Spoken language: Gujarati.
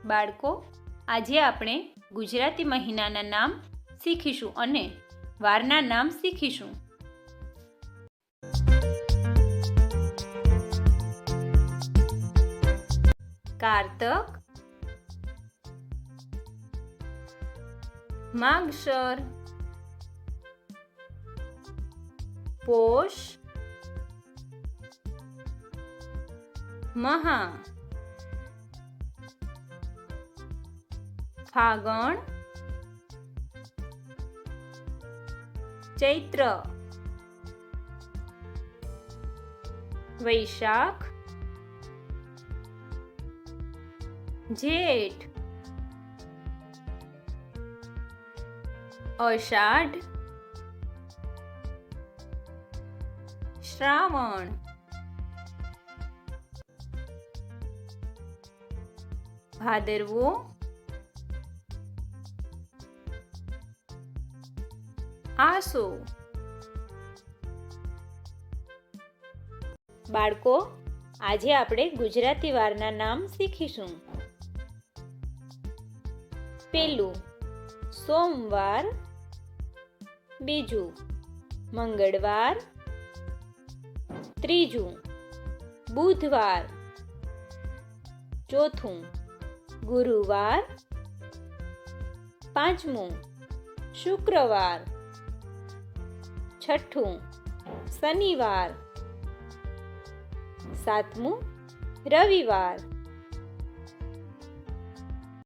બાળકો, આજે આપણે ગુજરાતી મહિનાના નામ શીખીશું અને વારના નામ શીખીશું. કારતક, માગશર, પોષ, મહા, ફાગણ, ચૈત્ર, વૈશાખ, જેઠ, અષાઢ, શ્રાવણ, ભાદરવો, આસો. બાળકો, આજે આપણે ગુજરાતી વારના નામ શીખીશું. પહેલું સોમવાર, બીજું મંગળવાર, ત્રીજું બુધવાર, ચોથું ગુરુવાર, પાંચમું શુક્રવાર, છઠ્ઠું શનિવાર, સાતમું રવિવાર,